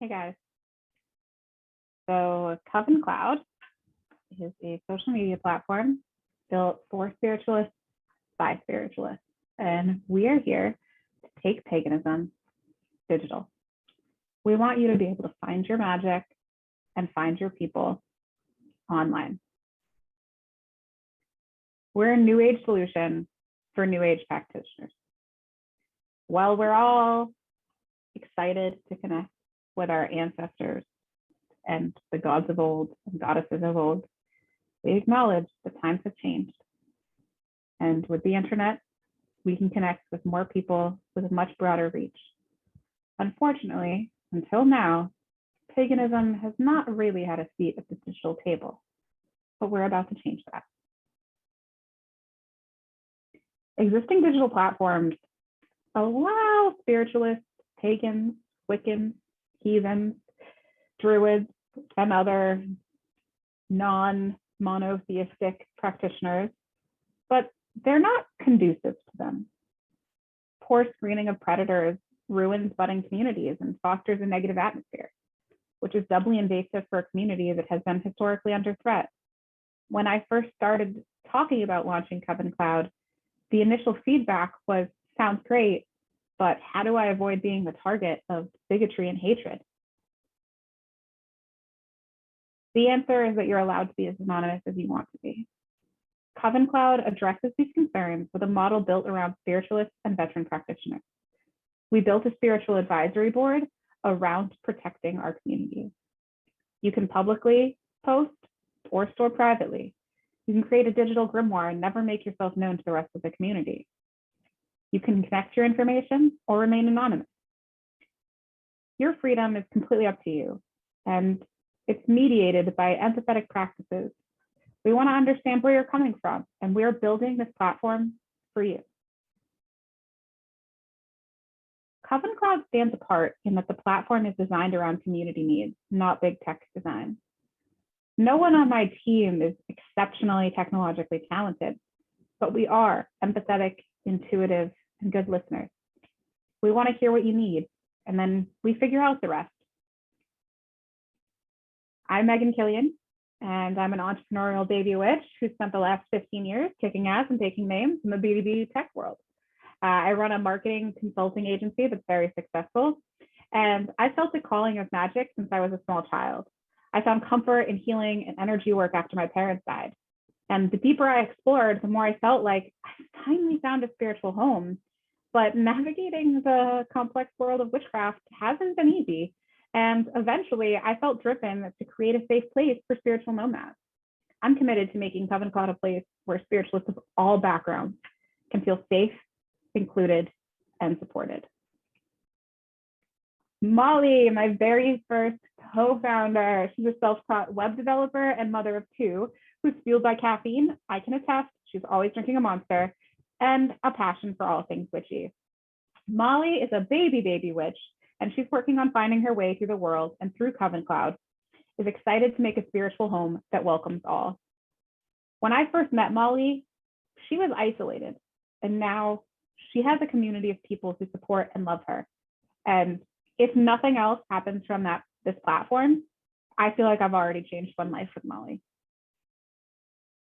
Hey guys. So Coven Cloud is a social media platform built for spiritualists by spiritualists. And we are here to take paganism digital. We want you to be able to find your magic and find your people online. We're a new age solution for new age practitioners. While we're all excited to connect with our ancestors and the gods of old and goddesses of old, we acknowledge that times have changed. And with the internet, we can connect with more people with a much broader reach. Unfortunately, until now, paganism has not really had a seat at the digital table, but we're about to change that. Existing digital platforms allow spiritualists, pagans, Wiccans, heathens, druids, and other non-monotheistic practitioners, but they're not conducive to them. Poor screening of predators ruins budding communities and fosters a negative atmosphere, which is doubly invasive for a community that has been historically under threat. When I first started talking about launching Coven Cloud, the initial feedback was, sounds great, but how do I avoid being the target of bigotry and hatred? The answer is that you're allowed to be as anonymous as you want to be. Coven Cloud addresses these concerns with a model built around spiritualists and veteran practitioners. We built a spiritual advisory board around protecting our community. You can publicly post or store privately. You can create a digital grimoire and never make yourself known to the rest of the community. You can connect your information or remain anonymous. Your freedom is completely up to you, and it's mediated by empathetic practices. We want to understand where you're coming from, and we're building this platform for you. Coven Cloud stands apart in that the platform is designed around community needs, not big tech design. No one on my team is exceptionally technologically talented, but we are empathetic, intuitive, and good listeners. We want to hear what you need, and then we figure out the rest. I'm Megan Killian, and I'm an entrepreneurial baby witch who spent the last 15 years kicking ass and taking names in the B2B tech world. I run a marketing consulting agency that's very successful, and I felt a calling of magic since I was a small child. I found comfort in healing and energy work after my parents died. And the deeper I explored, the more I felt like I finally found a spiritual home. But navigating the complex world of witchcraft hasn't been easy. And eventually I felt driven to create a safe place for spiritual nomads. I'm committed to making Coven Cloud a place where spiritualists of all backgrounds can feel safe, included, and supported. Molly, my very first co-founder, she's a self-taught web developer and mother of two who's fueled by caffeine. I can attest, she's always drinking a Monster, and a passion for all things witchy. Molly is a baby witch, and she's working on finding her way through the world and through Coven Cloud, is excited to make a spiritual home that welcomes all. When I first met Molly, she was isolated, and now she has a community of people who support and love her. And if nothing else happens from this platform, I feel like I've already changed one life with Molly.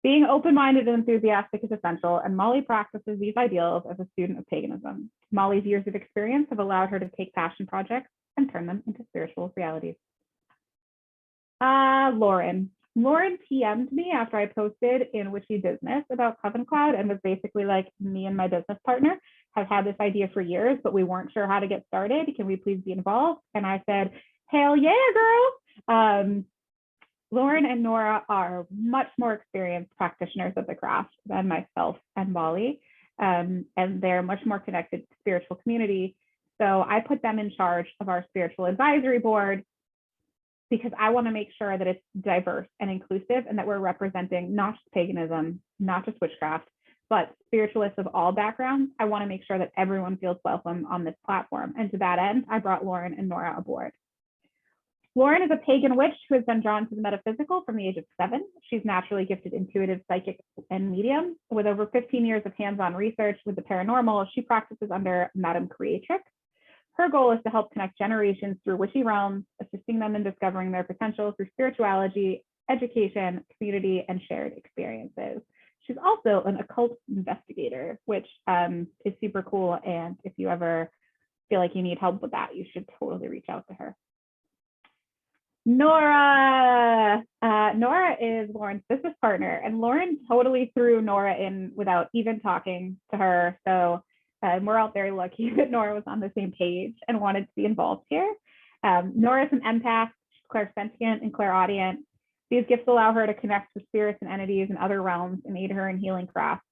Being open-minded and enthusiastic is essential, and Molly practices these ideals as a student of paganism. Molly's years of experience have allowed her to take passion projects and turn them into spiritual realities. Lauren. Lauren PM'd me after I posted in Witchy Business about Coven Cloud and was basically like, me and my business partner have had this idea for years, but we weren't sure how to get started. Can we please be involved? And I said, hell yeah, girl. Lauren and Nora are much more experienced practitioners of the craft than myself and Molly, and they're much more connected to spiritual community. So I put them in charge of our spiritual advisory board because I want to make sure that it's diverse and inclusive and that we're representing not just paganism, not just witchcraft, but spiritualists of all backgrounds. I want to make sure that everyone feels welcome on this platform. And to that end, I brought Lauren and Nora aboard. Lauren is a pagan witch who has been drawn to the metaphysical from the age of 7. She's naturally gifted, intuitive, psychic, and medium. With over 15 years of hands-on research with the paranormal, she practices under Madame Creatrix. Her goal is to help connect generations through witchy realms, assisting them in discovering their potential through spirituality, education, community, and shared experiences. She's also an occult investigator, which is super cool. And if you ever feel like you need help with that, you should totally reach out to her. Nora. Nora is Lauren's business partner, and Lauren totally threw Nora in without even talking to her. So we're all very lucky that Nora was on the same page and wanted to be involved here. Nora is an empath, clairsentient, and clairaudient. These gifts allow her to connect with spirits and entities in other realms and aid her in healing crafts.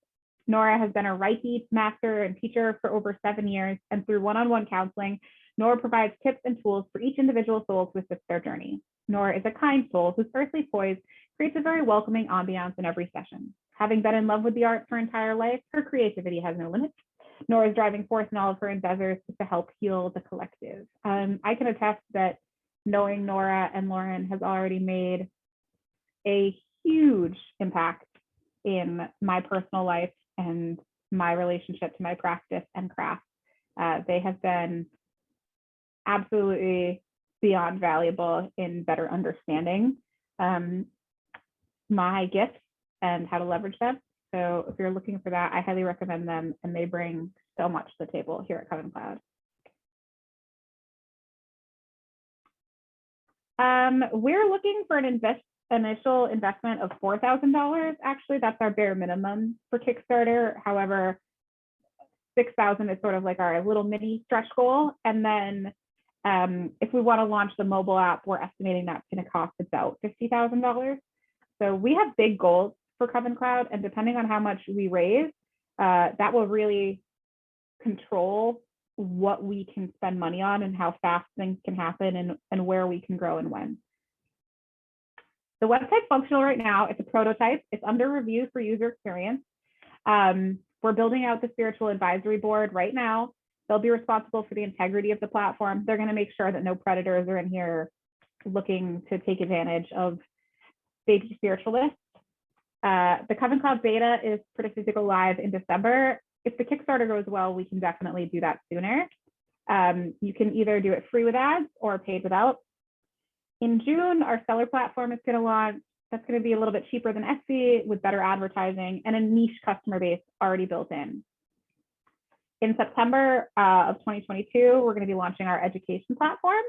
Nora has been a Reiki master and teacher for over 7 years, and through one-on-one counseling, Nora provides tips and tools for each individual soul to assist their journey. Nora is a kind soul whose earthly poise creates a very welcoming ambiance in every session. Having been in love with the arts her entire life, her creativity has no limits. Nora's driving force in all of her endeavors is to help heal the collective. I can attest that knowing Nora and Lauren has already made a huge impact in my personal life and my relationship to my practice and craft. They have been absolutely beyond valuable in better understanding my gifts and how to leverage them. So if you're looking for that, I highly recommend them, and they bring so much to the table here at Coven Cloud. We're looking for an initial investment of $4,000. Actually, that's our bare minimum for Kickstarter. However, $6,000 is sort of like our little mini stretch goal. And then if we want to launch the mobile app, we're estimating that's going to cost about $50,000. So we have big goals for Coven Cloud, and depending on how much we raise, that will really control what we can spend money on and how fast things can happen and where we can grow and when. The website's functional right now. It's a prototype. It's under review for user experience. We're building out the spiritual advisory board right now. They'll be responsible for the integrity of the platform. They're going to make sure that no predators are in here looking to take advantage of baby spiritualists. The Coven Cloud beta is predicted to go live in December. If the Kickstarter goes well, we can definitely do that sooner. You can either do it free with ads or paid without. In June, our seller platform is going to launch. That's going to be a little bit cheaper than Etsy with better advertising and a niche customer base already built in. In September of 2022, we're going to be launching our education platform.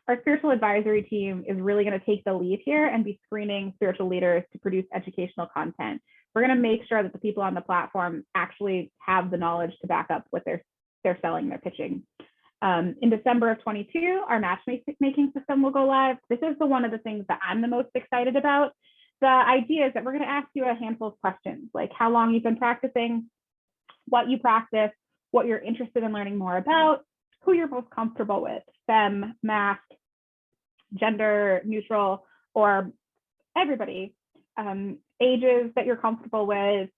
Our spiritual advisory team is really going to take the lead here and be screening spiritual leaders to produce educational content. We're going to make sure that the people on the platform actually have the knowledge to back up what they're selling, they're pitching. In December of 22, our matchmaking system will go live. This is one of the things that I'm the most excited about. The idea is that we're going to ask you a handful of questions, like how long you've been practicing, what you practice, what you're interested in learning more about, who you're most comfortable with, femme, mask, gender neutral, or everybody, ages that you're comfortable with,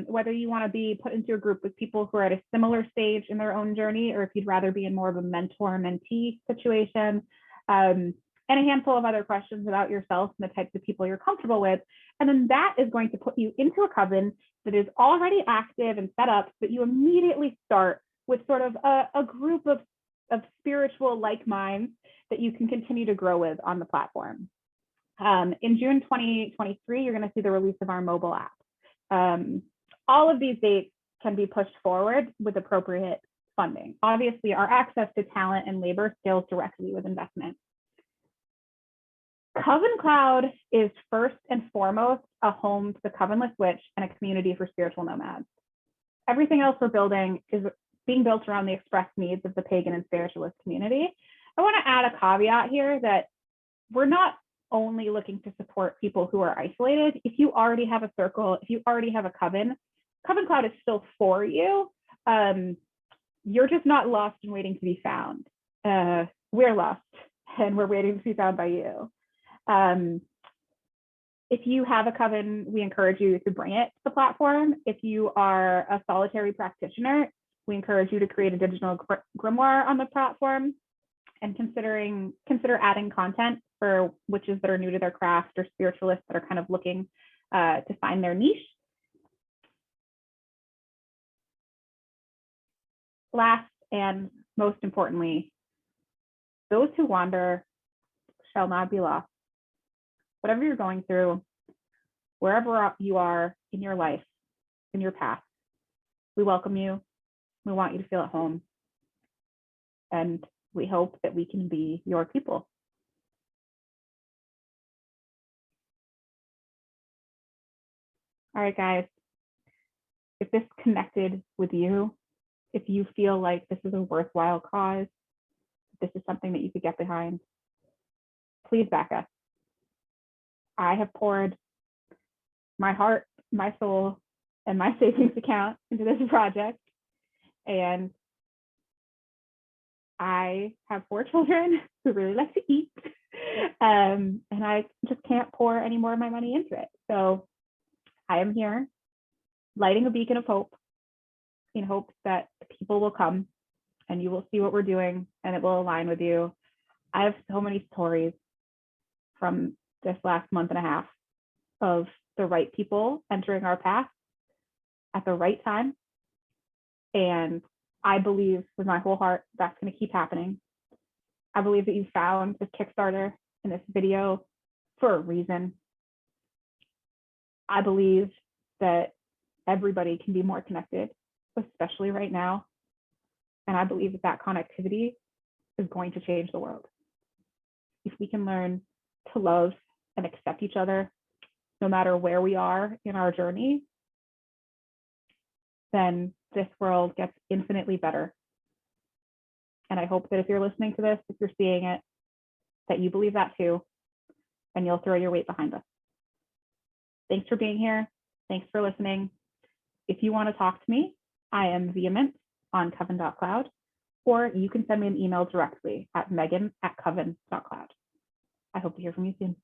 whether you want to be put into a group with people who are at a similar stage in their own journey, or if you'd rather be in more of a mentor-mentee situation, and a handful of other questions about yourself and the types of people you're comfortable with. And then that is going to put you into a coven that is already active and set up, so that you immediately start with sort of a group of spiritual like minds that you can continue to grow with on the platform. In June 2023, you're going to see the release of our mobile app. All of these dates can be pushed forward with appropriate funding. Obviously, our access to talent and labor scales directly with investment. Coven Cloud is first and foremost a home to the Covenless Witch and a community for spiritual nomads. Everything else we're building is being built around the express needs of the pagan and spiritualist community. I want to add a caveat here that we're not only looking to support people who are isolated. If you already have a circle, if you already have a coven, Coven Cloud is still for you. You're just not lost and waiting to be found. We're lost and we're waiting to be found by you. If you have a coven, we encourage you to bring it to the platform. If you are a solitary practitioner, we encourage you to create a digital grimoire on the platform and consider adding content for witches that are new to their craft or spiritualists that are kind of looking to find their niche. Last and most importantly, those who wander shall not be lost. Whatever you're going through, wherever you are in your life, in your path, we welcome you. We want you to feel at home. And we hope that we can be your people. All right, guys. If this connected with you, if you feel like this is a worthwhile cause, this is something that you could get behind, please back us. I have poured my heart, my soul, and my savings account into this project. And I have 4 children who really like to eat. And I just can't pour any more of my money into it. So I am here lighting a beacon of hope in hopes that people will come and you will see what we're doing and it will align with you. I have so many stories from this last month and a half of the right people entering our path at the right time. And I believe with my whole heart that's going to keep happening. I believe that you found this Kickstarter in this video for a reason. I believe that everybody can be more connected, especially right now. And I believe that that connectivity is going to change the world. If we can learn to love and accept each other, no matter where we are in our journey, then this world gets infinitely better. And I hope that if you're listening to this, if you're seeing it, that you believe that too, and you'll throw your weight behind us. Thanks for being here. Thanks for listening. If you want to talk to me, I am vehement on coven.cloud, or you can send me an email directly at megan@coven.cloud. I hope to hear from you soon.